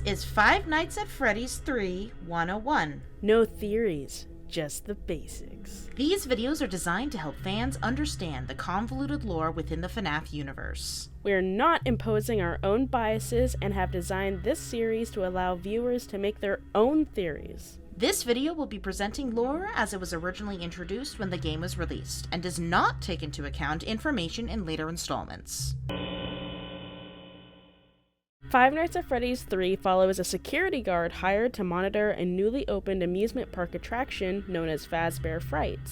This is Five Nights at Freddy's 3 101. No theories, just the basics. These videos are designed to help fans understand the convoluted lore within the FNaF universe. We're not imposing our own biases and have designed this series to allow viewers to make their own theories. This video will be presenting lore as it was originally introduced when the game was released, and does not take into account information in later installments. Five Nights at Freddy's 3 follows a security guard hired to monitor a newly opened amusement park attraction known as Fazbear.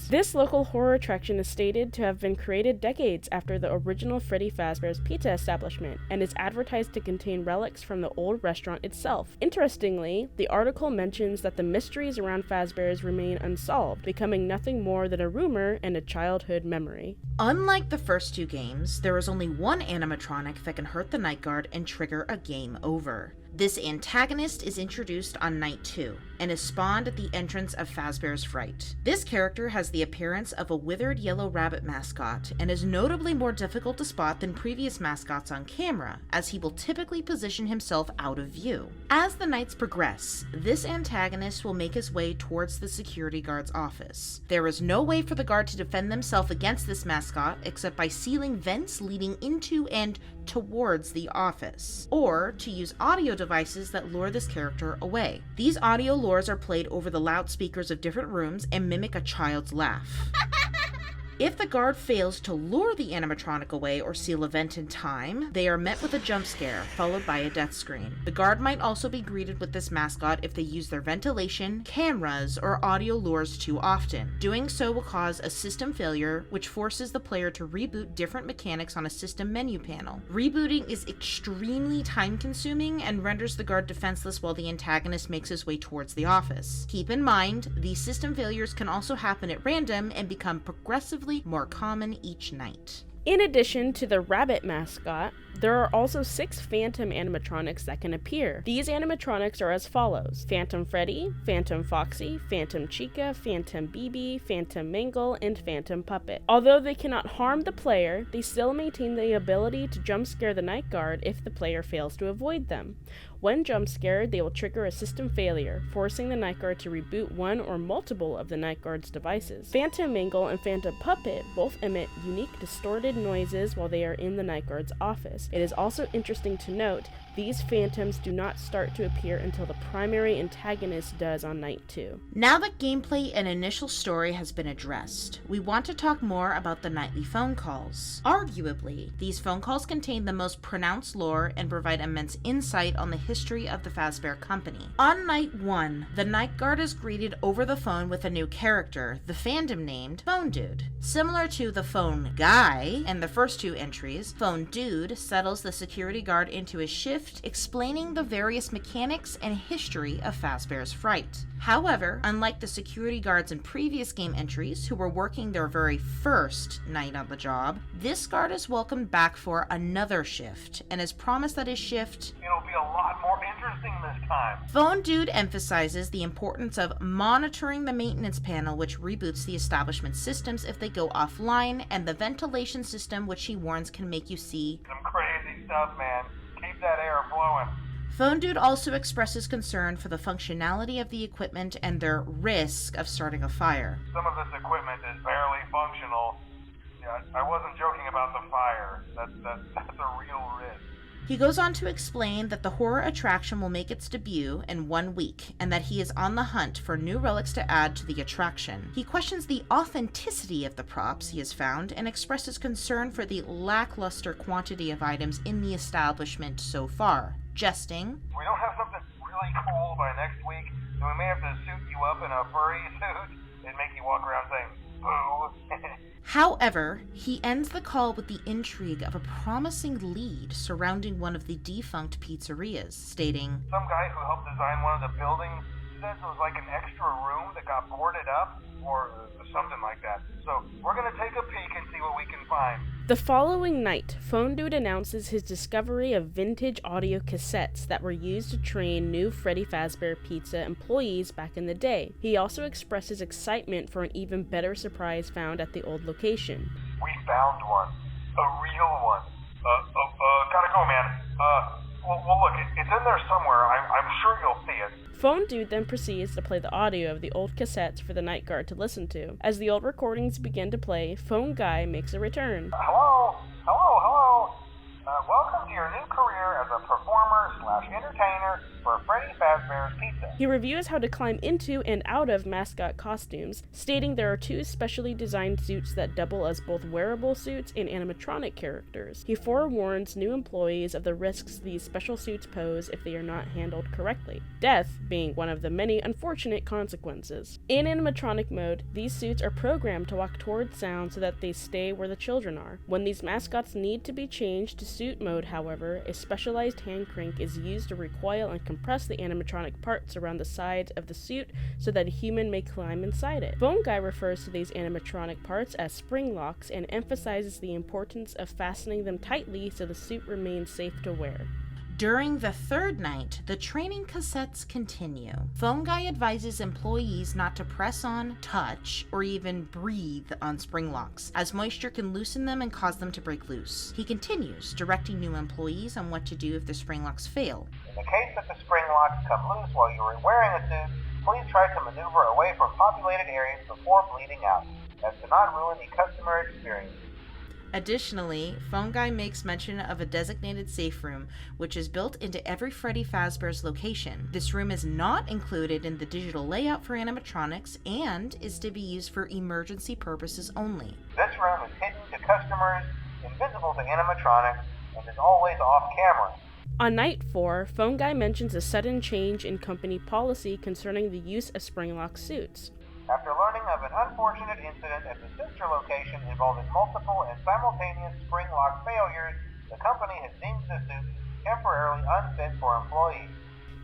This local horror attraction is stated to have been created decades after the original Freddy Fazbear's Pizza establishment, and is advertised to contain relics from the old restaurant itself. Interestingly, the article mentions that the mysteries around Fazbear's remain unsolved, becoming nothing more than a rumor and a childhood memory. Unlike the first two games, there is only one animatronic that can hurt the night guard and trigger a game over. This antagonist is introduced on night 2, and is spawned at the entrance of Fazbear's Fright. This character has the appearance of a withered yellow rabbit mascot, and is notably more difficult to spot than previous mascots on camera, as he will typically position himself out of view. As the nights progress, this antagonist will make his way towards the security guard's office. There is no way for the guard to defend themselves against this mascot except by sealing vents leading into and towards the office, or to use audio devices that lure this character away. These audio lures are played over the loudspeakers of different rooms and mimic a child's laugh. If the guard fails to lure the animatronic away or seal a vent in time, they are met with a jump scare, followed by a death screen. The guard might also be greeted with this mascot if they use their ventilation, cameras, or audio lures too often. Doing so will cause a system failure, which forces the player to reboot different mechanics on a system menu panel. Rebooting is extremely time-consuming and renders the guard defenseless while the antagonist makes his way towards the office. Keep in mind, these system failures can also happen at random and become progressively more common each night. In addition to the rabbit mascot, there are also 6 Phantom animatronics that can appear. These animatronics are as follows: Phantom Freddy, Phantom Foxy, Phantom Chica, Phantom BB, Phantom Mangle, and Phantom Puppet. Although they cannot harm the player, they still maintain the ability to jump scare the night guard if the player fails to avoid them. When jump scared, they will trigger a system failure, forcing the night guard to reboot one or multiple of the night guard's devices. Phantom Mangle and Phantom Puppet both emit unique distorted noises while they are in the night guard's office. It is also interesting to note, these phantoms do not start to appear until the primary antagonist does on night 2. Now that gameplay and initial story has been addressed, we want to talk more about the nightly phone calls. Arguably, these phone calls contain the most pronounced lore and provide immense insight on the history of the Fazbear Company. On night 1, the night guard is greeted over the phone with a new character, the fandom named Phone Dude. Similar to the Phone Guy and the first 2 entries, Phone Dude settles the security guard into his shift, explaining the various mechanics and history of Fazbear's Fright. However, unlike the security guards in previous game entries who were working their very first night on the job, this guard is welcomed back for another shift, and is promised that his shift it'll be a lot more interesting this time. Phone Dude emphasizes the importance of monitoring the maintenance panel, which reboots the establishment systems if they go offline, and the ventilation system, which he warns can make you see Some crazy stuff, man. Keep that air flowing. Phone Dude also expresses concern for the functionality of the equipment and their risk of starting a fire. Some of this equipment is barely functional. Yeah, I wasn't joking about the fire. That's a real risk. He goes on to explain that the horror attraction will make its debut in 1 week, and that he is on the hunt for new relics to add to the attraction. He questions the authenticity of the props he has found, and expresses concern for the lackluster quantity of items in the establishment so far, jesting, We don't have something really cool by next week, so we may have to suit you up in a furry suit and make you walk around saying, boo. However, he ends the call with the intrigue of a promising lead surrounding one of the defunct pizzerias, stating, Some guy who helped design one of the buildings says it was like an extra room that got boarded up, or something like that. So we're gonna take a peek and see what we can find. The following night, Phone Dude announces his discovery of vintage audio cassettes that were used to train new Freddy Fazbear Pizza employees back in the day. He also expresses excitement for an even better surprise found at the old location. We found one. A real one. Gotta go, man. Well, look, it's in there somewhere. I'm sure you'll see it. Phone Dude then proceeds to play the audio of the old cassettes for the night guard to listen to. As the old recordings begin to play, Phone Guy makes a return. Hello. Welcome to your new career as a performer/entertainer for Freddy Fazbear's Pizza. He reviews how to climb into and out of mascot costumes, stating there are 2 specially designed suits that double as both wearable suits and animatronic characters. He forewarns new employees of the risks these special suits pose if they are not handled correctly, death being one of the many unfortunate consequences. In animatronic mode, these suits are programmed to walk towards sound so that they stay where the children are. When these mascots need to be changed to suit mode, however, a specialized hand crank is used to recoil and compress the animatronic parts around the sides of the suit so that a human may climb inside it. Bone Guy refers to these animatronic parts as spring locks and emphasizes the importance of fastening them tightly so the suit remains safe to wear. During the third night, the training cassettes continue. Phone Guy advises employees not to press on, touch, or even breathe on spring locks, as moisture can loosen them and cause them to break loose. He continues, directing new employees on what to do if the spring locks fail. In the case that the spring locks come loose while you are wearing a suit, please try to maneuver away from populated areas before bleeding out, as to not ruin the customer experience. Additionally, Phone Guy makes mention of a designated safe room, which is built into every Freddy Fazbear's location. This room is not included in the digital layout for animatronics and is to be used for emergency purposes only. This room is hidden to customers, invisible to animatronics, and is always off camera. On night 4, Phone Guy mentions a sudden change in company policy concerning the use of spring-lock suits. After learning of an unfortunate incident at the sister location involving multiple and simultaneous spring lock failures, the company has deemed the suit temporarily unfit for employees.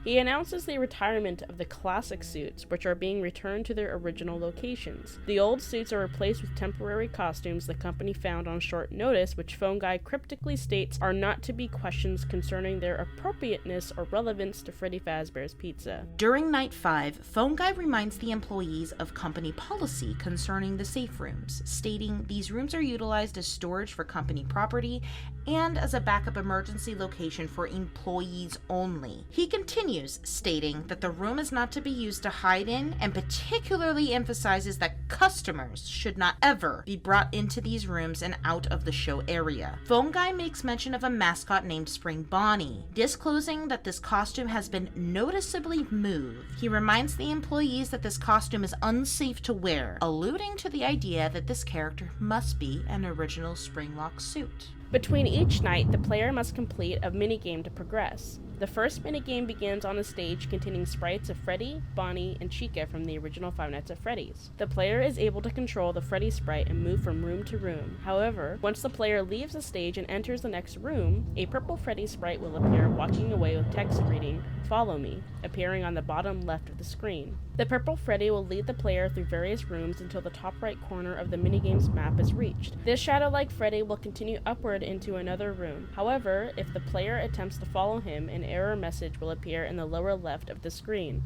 He announces the retirement of the classic suits, which are being returned to their original locations. The old suits are replaced with temporary costumes the company found on short notice, which Phone Guy cryptically states are not to be questions concerning their appropriateness or relevance to Freddy Fazbear's Pizza. During night 5, Phone Guy reminds the employees of company policy concerning the safe rooms, stating these rooms are utilized as storage for company property and as a backup emergency location for employees only. He continues, stating that the room is not to be used to hide in, and particularly emphasizes that customers should not ever be brought into these rooms and out of the show area. Phone Guy makes mention of a mascot named Spring Bonnie, disclosing that this costume has been noticeably moved. He reminds the employees that this costume is unsafe to wear, alluding to the idea that this character must be an original Springlock suit. Between each night, the player must complete a minigame to progress. The first minigame begins on a stage containing sprites of Freddy, Bonnie, and Chica from the original Five Nights at Freddy's. The player is able to control the Freddy sprite and move from room to room. However, once the player leaves the stage and enters the next room, a purple Freddy sprite will appear walking away with text reading, "Follow me," appearing on the bottom left of the screen. The purple Freddy will lead the player through various rooms until the top right corner of the minigame's map is reached. This shadow-like Freddy will continue upward into another room. However, if the player attempts to follow him, an error message will appear in the lower left of the screen.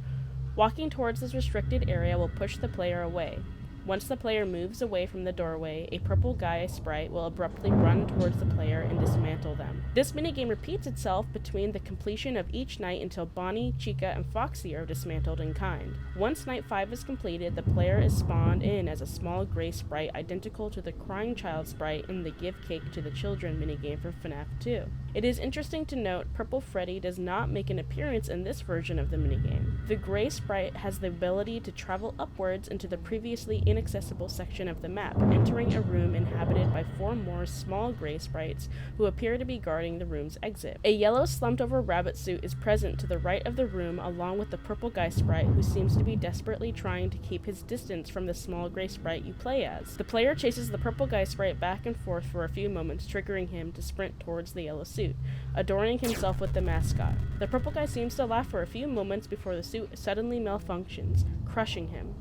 Walking towards this restricted area will push the player away. Once the player moves away from the doorway, a purple guy sprite will abruptly run towards the player and dismantle them. This minigame repeats itself between the completion of each night until Bonnie, Chica, and Foxy are dismantled in kind. Once night 5 is completed, the player is spawned in as a small gray sprite identical to the crying child sprite in the Give Cake to the Children minigame for FNaF 2. It is interesting to note Purple Freddy does not make an appearance in this version of the minigame. The gray sprite has the ability to travel upwards into the previously inaccessible section of the map, entering a room inhabited by 4 more small gray sprites who appear to be guarding the room's exit. A yellow slumped over rabbit suit is present to the right of the room along with the purple guy sprite who seems to be desperately trying to keep his distance from the small gray sprite you play as. The player chases the purple guy sprite back and forth for a few moments, triggering him to sprint towards the yellow suit, adorning himself with the mascot. The purple guy seems to laugh for a few moments before the suit suddenly malfunctions, crushing him.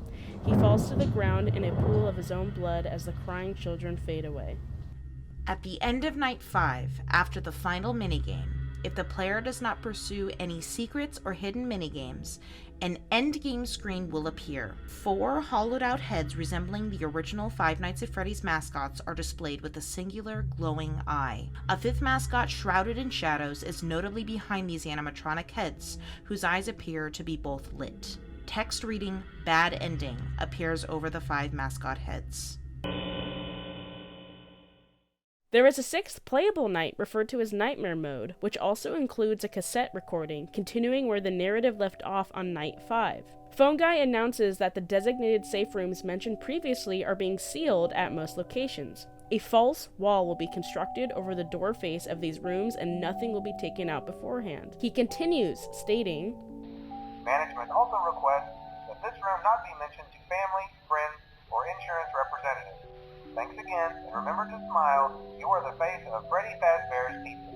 He falls to the ground in a pool of his own blood as the crying children fade away. At the end of night 5, after the final minigame, If the player does not pursue any secrets or hidden minigames, an endgame screen will appear. 4 hollowed-out heads resembling the original Five Nights at Freddy's mascots are displayed with a singular glowing eye. A 5th mascot shrouded in shadows is notably behind these animatronic heads, whose eyes appear to be both lit. Text reading "Bad Ending" appears over the 5 mascot heads. There is a 6th playable night referred to as Nightmare Mode, which also includes a cassette recording, continuing where the narrative left off on Night 5. Phone Guy announces that the designated safe rooms mentioned previously are being sealed at most locations. A false wall will be constructed over the door face of these rooms and nothing will be taken out beforehand. He continues, stating, Management also requests that this room not be mentioned to family, friends, or insurance representatives. Thanks again, and remember to smile. You are the face of Freddy Fazbear's Pizza.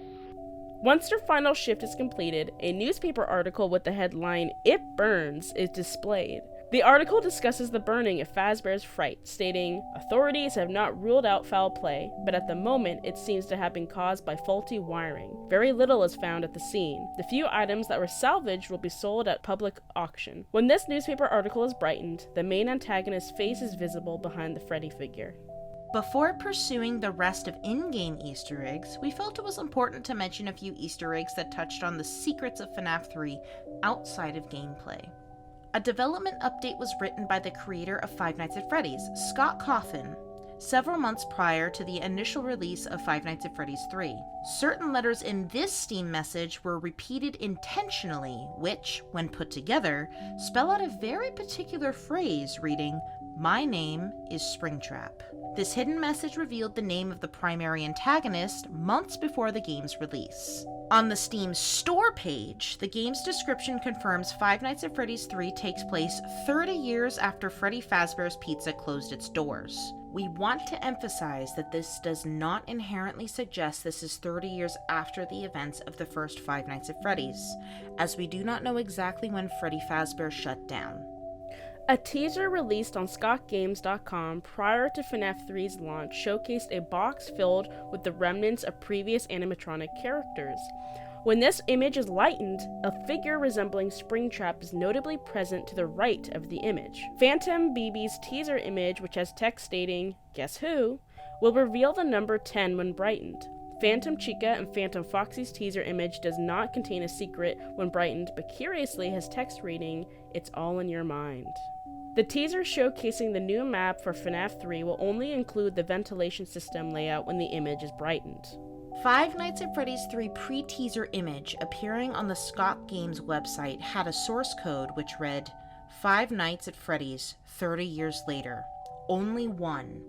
Once their final shift is completed, a newspaper article with the headline, "It Burns," is displayed. The article discusses the burning of Fazbear's Fright, stating, "Authorities have not ruled out foul play, but at the moment it seems to have been caused by faulty wiring. Very little is found at the scene. The few items that were salvaged will be sold at public auction." When this newspaper article is brightened, the main antagonist's face is visible behind the Freddy figure. Before pursuing the rest of in-game Easter eggs, we felt it was important to mention a few Easter eggs that touched on the secrets of FNaF 3 outside of gameplay. A development update was written by the creator of Five Nights at Freddy's, Scott Cawthon, several months prior to the initial release of Five Nights at Freddy's 3. Certain letters in this Steam message were repeated intentionally, which, when put together, spell out a very particular phrase reading, "My name is Springtrap." This hidden message revealed the name of the primary antagonist months before the game's release. On the Steam store page, the game's description confirms Five Nights at Freddy's 3 takes place 30 years after Freddy Fazbear's Pizza closed its doors. We want to emphasize that this does not inherently suggest this is 30 years after the events of the first Five Nights at Freddy's, as we do not know exactly when Freddy Fazbear shut down. A teaser released on ScottGames.com prior to FNaF 3's launch showcased a box filled with the remnants of previous animatronic characters. When this image is lightened, a figure resembling Springtrap is notably present to the right of the image. Phantom BB's teaser image, which has text stating, "Guess who?" will reveal the number 10 when brightened. Phantom Chica and Phantom Foxy's teaser image does not contain a secret when brightened, but curiously has text reading, "It's all in your mind." The teaser showcasing the new map for FNaF 3 will only include the ventilation system layout when the image is brightened. Five Nights at Freddy's 3 pre-teaser image appearing on the Scott Games website had a source code which read, "Five Nights at Freddy's, 30 years later. Only one,"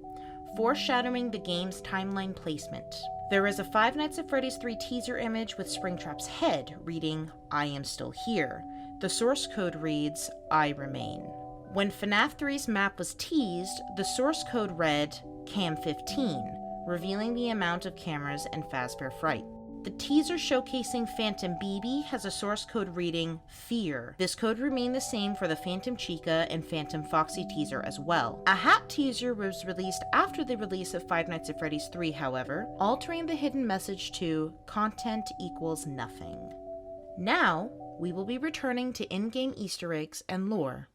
foreshadowing the game's timeline placement. There is a Five Nights at Freddy's 3 teaser image with Springtrap's head reading, "I am still here." The source code reads, "I remain." When FNaF 3's map was teased, the source code read, "Cam 15, revealing the amount of cameras in Fazbear Fright. The teaser showcasing Phantom BB has a source code reading, "Fear." This code remained the same for the Phantom Chica and Phantom Foxy teaser as well. A hat teaser was released after the release of Five Nights at Freddy's 3, however, altering the hidden message to "Content equals nothing." Now, we will be returning to in-game Easter eggs and lore.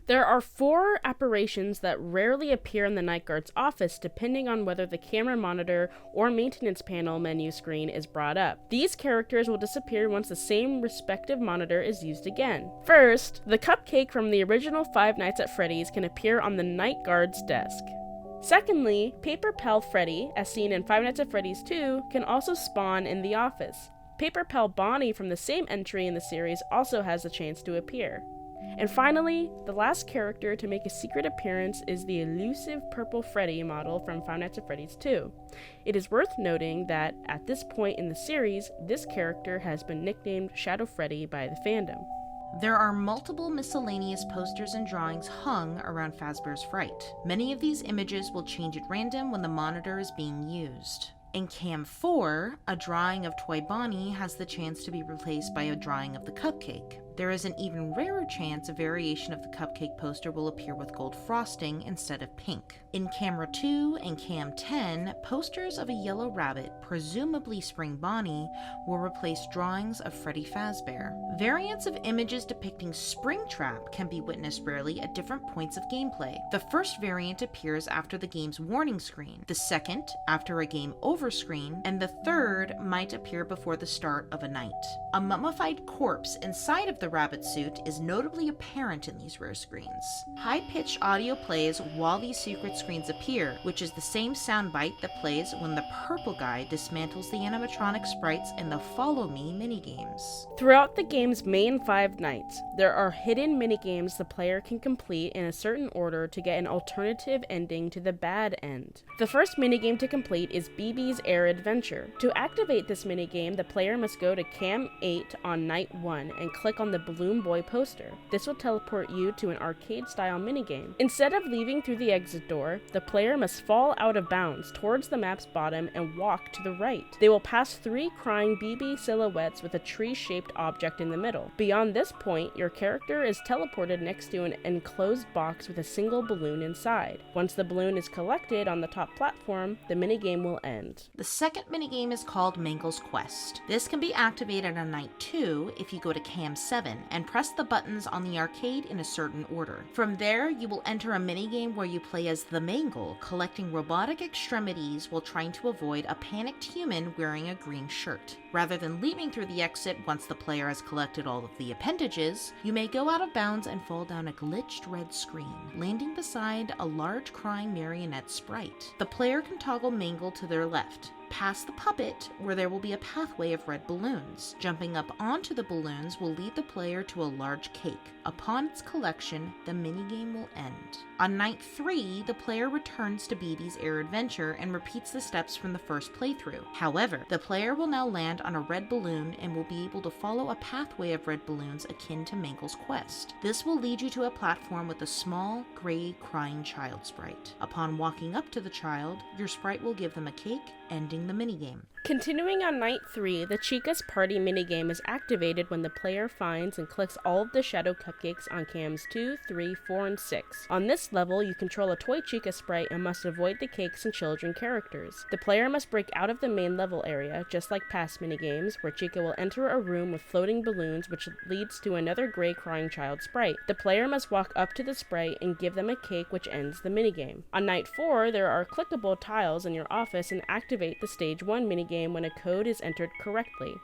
There are 4 apparitions that rarely appear in the night guard's office depending on whether the camera monitor or maintenance panel menu screen is brought up. These characters will disappear once the same respective monitor is used again. First, the cupcake from the original Five Nights at Freddy's can appear on the night guard's desk. Secondly, Paper Pal Freddy, as seen in Five Nights at Freddy's 2, can also spawn in the office. Paper Pal Bonnie from the same entry in the series also has a chance to appear. And finally, the last character to make a secret appearance is the elusive purple Freddy model from Five Nights at Freddy's 2. It is worth noting that, at this point in the series, this character has been nicknamed Shadow Freddy by the fandom. There are multiple miscellaneous posters and drawings hung around Fazbear's Fright. Many of these images will change at random when the monitor is being used. In Cam 4, a drawing of Toy Bonnie has the chance to be replaced by a drawing of the cupcake. there is an even rarer chance a variation of the cupcake poster will appear with gold frosting instead of pink. In Camera 2 and Cam 10, posters of a yellow rabbit, presumably Spring Bonnie, will replace drawings of Freddy Fazbear. Variants of images depicting Springtrap can be witnessed rarely at different points of gameplay. The first variant appears after the game's warning screen, the second after a game over screen, and the third might appear before the start of a night. A mummified corpse inside of the rabbit suit is notably apparent in these rare screens. High-pitched audio plays while these secret screens appear, which is the same soundbite that plays when the purple guy dismantles the animatronic sprites in the Follow Me minigames. Throughout the game's main 5 nights, there are hidden minigames the player can complete in a certain order to get an alternative ending to the bad end. The first minigame to complete is BB's Air Adventure. To activate this minigame, the player must go to Cam 8 on night 1 and click on the Balloon Boy poster. This will teleport you to an arcade-style minigame. Instead of leaving through the exit door, the player must fall out of bounds towards the map's bottom and walk to the right. They will pass 3 crying BB silhouettes with a tree-shaped object in the middle. Beyond this point, your character is teleported next to an enclosed box with a single balloon inside. Once the balloon is collected on the top platform, the minigame will end. The second minigame is called Mangle's Quest. This can be activated on night 2 if you go to Cam 7 and press the buttons on the arcade in a certain order. From there, you will enter a minigame where you play as the Mangle, collecting robotic extremities while trying to avoid a panicked human wearing a green shirt. Rather than leaping through the exit once the player has collected all of the appendages, you may go out of bounds and fall down a glitched red screen, landing beside a large crying marionette sprite. The player can toggle Mangle to their left, past the puppet, where there will be a pathway of red balloons. Jumping up onto the balloons will lead the player to a large cake. Upon its collection, the minigame will end. On night 3, the player returns to BB's Air Adventure and repeats the steps from the first playthrough. However, the player will now land on a red balloon and will be able to follow a pathway of red balloons akin to Mangle's Quest. This will lead you to a platform with a small, gray, crying child sprite. Upon walking up to the child, your sprite will give them a cake, ending the minigame. Continuing on night 3, the Chica's Party minigame is activated when the player finds and clicks all of the shadow cupcakes on cams 2, 3, 4, and 6. On this level, you control a toy Chica sprite and must avoid the cakes and children characters. The player must break out of the main level area, just like past minigames, where Chica will enter a room with floating balloons, which leads to another gray crying child sprite. The player must walk up to the sprite and give them a cake, which ends the minigame. On night 4, there are clickable tiles in your office and activate the stage 1 minigame when a code is entered correctly.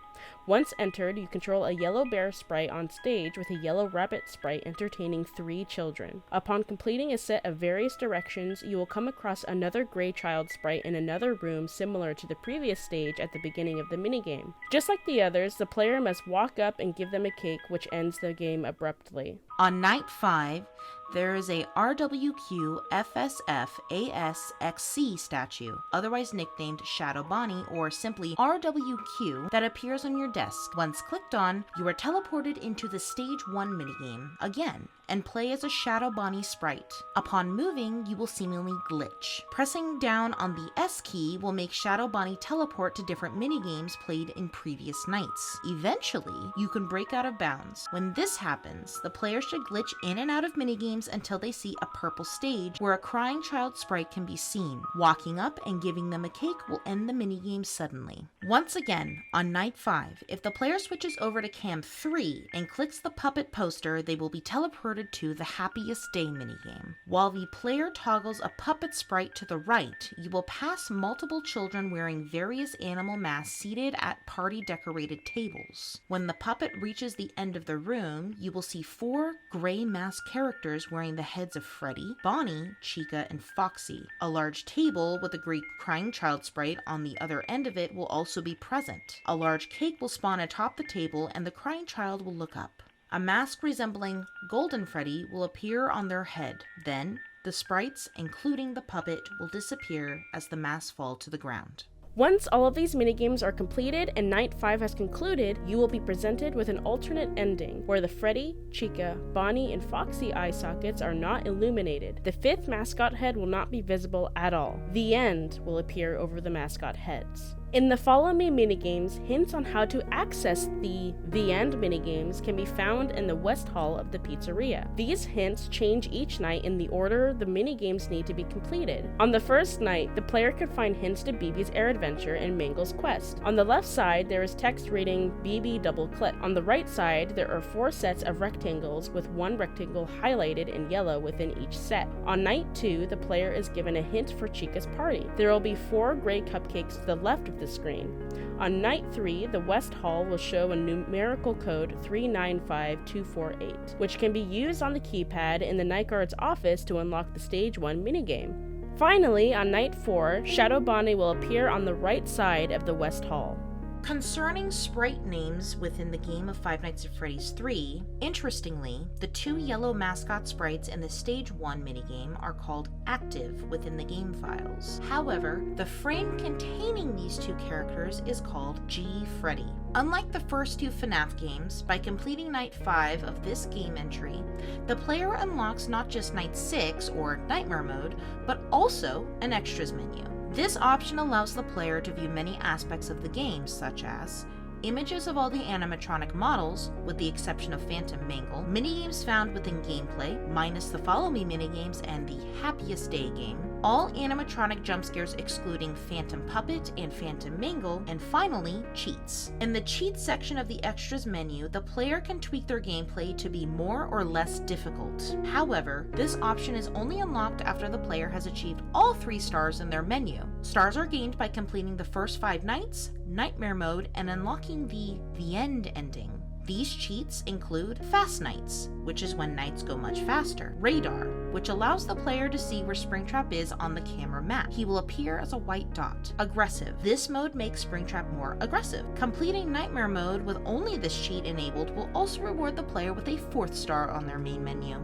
Once entered, you control a yellow bear sprite on stage with a yellow rabbit sprite entertaining 3 children. Upon completing a set of various directions, you will come across another gray child sprite in another room similar to the previous stage at the beginning of the minigame. Just like the others, the player must walk up and give them a cake, which ends the game abruptly. On night 5, there is a RWQFSFASXC statue, otherwise nicknamed Shadow Bonnie or simply RWQ, that appears on your desk. Once clicked on, you are teleported into the Stage 1 minigame again and play as a Shadow Bonnie sprite. Upon moving, you will seemingly glitch. Pressing down on the S key will make Shadow Bonnie teleport to different minigames played in previous nights. Eventually, you can break out of bounds. When this happens, the player should glitch in and out of minigames until they see a purple stage where a crying child sprite can be seen. Walking up and giving them a cake will end the minigame suddenly. Once again, on night 5, if the player switches over to Cam 3 and clicks the puppet poster, they will be teleported to the Happiest Day minigame. While the player toggles a puppet sprite to the right, you will pass multiple children wearing various animal masks seated at party-decorated tables. When the puppet reaches the end of the room, you will see 4 gray masked characters wearing the heads of Freddy, Bonnie, Chica, and Foxy. A large table with a gray crying child sprite on the other end of it will also be present. A large cake will spawn atop the table and the crying child will look up. A mask resembling Golden Freddy will appear on their head. Then, the sprites, including the puppet, will disappear as the masks fall to the ground. Once all of these minigames are completed and Night 5 has concluded, you will be presented with an alternate ending, where the Freddy, Chica, Bonnie, and Foxy eye sockets are not illuminated. The 5th mascot head will not be visible at all. The end will appear over the mascot heads. In the Follow Me minigames, hints on how to access the End minigames can be found in the West Hall of the pizzeria. These hints change each night in the order the minigames need to be completed. On the first night, the player could find hints to BB's air adventure and Mangle's quest. On the left side, there is text reading BB double click. On the right side, there are 4 sets of rectangles with one rectangle highlighted in yellow within each set. On night 2, the player is given a hint for Chica's party. There will be 4 gray cupcakes to the left of the screen. On night 3, the West Hall will show a numerical code 395248, which can be used on the keypad in the night guard's office to unlock the Stage 1 minigame. Finally, on night 4, Shadow Bonnie will appear on the right side of the West Hall. Concerning sprite names within the game of Five Nights at Freddy's 3, interestingly, the 2 yellow mascot sprites in the Stage 1 minigame are called active within the game files. However, the frame containing these 2 characters is called G Freddy. Unlike the first 2 FNaF games, by completing Night 5 of this game entry, the player unlocks not just Night 6 or Nightmare Mode, but also an extras menu. This option allows the player to view many aspects of the game, such as images of all the animatronic models, with the exception of Phantom Mangle, minigames found within gameplay, minus the Follow Me minigames and the Happiest Day game, all animatronic jump scares excluding Phantom Puppet and Phantom Mangle, and finally, cheats. In the cheats section of the extras menu, the player can tweak their gameplay to be more or less difficult. However, this option is only unlocked after the player has achieved all 3 stars in their menu. Stars are gained by completing the first 5 nights, Nightmare Mode, and unlocking the End ending. These cheats include Fast Nights, which is when nights go much faster, Radar, which allows the player to see where Springtrap is on the camera map. He will appear as a white dot. Aggressive. This mode makes Springtrap more aggressive. Completing Nightmare Mode with only this cheat enabled will also reward the player with a 4th star on their main menu.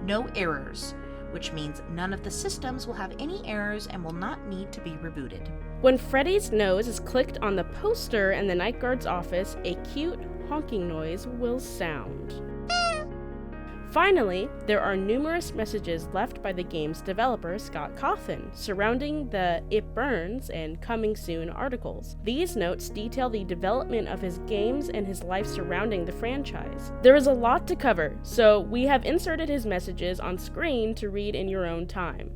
No errors, which means none of the systems will have any errors and will not need to be rebooted. When Freddy's nose is clicked on the poster in the night guard's office, a cute honking noise will sound. Finally, there are numerous messages left by the game's developer, Scott Cawthon, surrounding the It Burns and Coming Soon articles. These notes detail the development of his games and his life surrounding the franchise. There is a lot to cover, so we have inserted his messages on screen to read in your own time.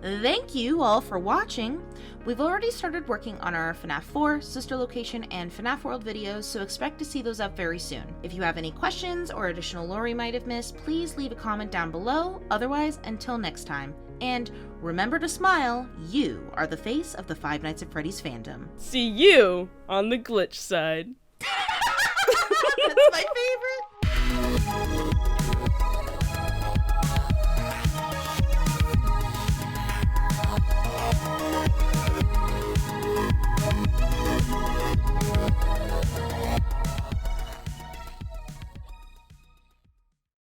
Thank you all for watching! We've already started working on our FNaF 4, Sister Location, and FNaF World videos, so expect to see those up very soon. If you have any questions or additional lore you might have missed, please leave a comment down below. Otherwise, until next time. And remember to smile, you are the face of the Five Nights at Freddy's fandom. See you on the glitch side. That's my favorite!